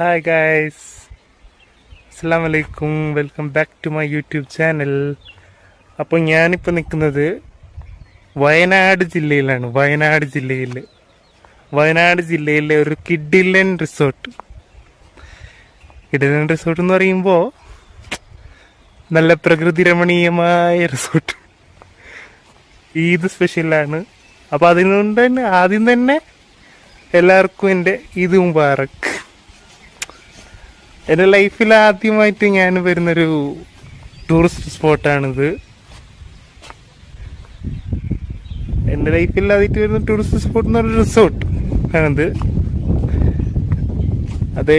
Hi guys, അസ്സലാമു അലൈക്കും. Welcome back to my YouTube channel. അപ്പോൾ ഞാനിപ്പോൾ നിൽക്കുന്നത് വയനാട് ജില്ലയിലാണ്. വയനാട് ജില്ലയിലെ ഒരു കിഡിലൻ റിസോർട്ട് എന്ന് പറയുമ്പോൾ നല്ല പ്രകൃതി രമണീയമായ റിസോർട്ട്. ഈദ് സ്പെഷ്യലാണ്. അപ്പോൾ അതുകൊണ്ട് തന്നെ ആദ്യം തന്നെ എല്ലാവർക്കും എൻ്റെ ഈദ് മുബാറക്ക്. എൻ്റെ ലൈഫിൽ ആദ്യമായിട്ട് ഞാൻ വരുന്നൊരു ടൂറിസ്റ്റ് സ്പോട്ടാണിത്. എൻ്റെ ലൈഫിൽ ആദ്യമായിട്ട് വരുന്ന ടൂറിസ്റ്റ് സ്പോട്ട് എന്ന് പറഞ്ഞ റിസോർട്ട് ആണിത്. അത്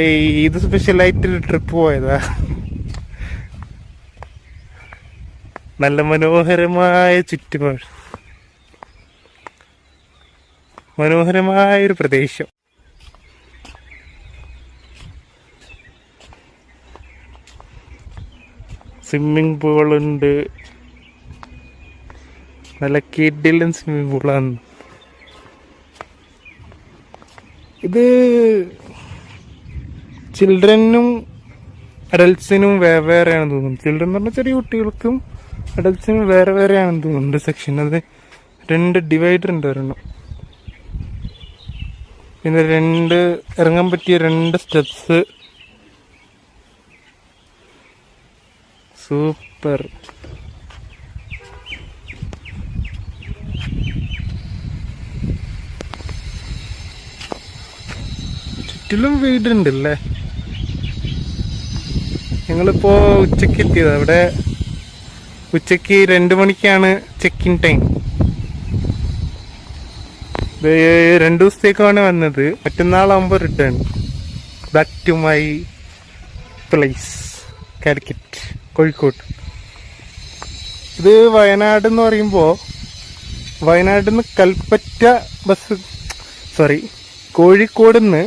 ഇത് സ്പെഷ്യലായിട്ടൊരു ട്രിപ്പ് പോയതാ. നല്ല മനോഹരമായ ചുറ്റുപാട്, മനോഹരമായൊരു പ്രദേശം. സ്വിമ്മിങ് പൂളുണ്ട്, നല്ല കിഡിലൻ സ്വിമ്മിങ് പൂളാണ് ഇത്. ചിൽഡ്രനും അഡൽട്സിനും വേറെയാണെന്ന് തോന്നുന്നു. ചിൽഡ്രൻ എന്ന് പറഞ്ഞാൽ ചെറിയ കുട്ടികൾക്കും അഡൽട്സിനും വേറെയാണെന്ന് തോന്നുന്നുണ്ട് സെക്ഷൻ. അത് രണ്ട് ഡിവൈഡർ ഉണ്ട് ഒരെണ്ണം. പിന്നെ ഇറങ്ങാൻ പറ്റിയ 2 സ്റ്റെപ്സ്. സൂപ്പർ. ചുറ്റിലും വീടുണ്ടല്ലേ. ഞങ്ങളിപ്പോ ഉച്ചക്ക് എത്തിയത്. അവിടെ ഉച്ചക്ക് 2 മണിക്കാണ് ചെക്ക് ഇൻ ടൈം. 2 ദിവസത്തേക്കാണ് വന്നത്. മറ്റന്നാളാകുമ്പോൾ return back to my place, Calicut, Kozhikode. ഇത് വയനാട് എന്ന് പറയുമ്പോൾ വയനാട്ടിൽ നിന്ന് കോഴിക്കോട് നിന്ന്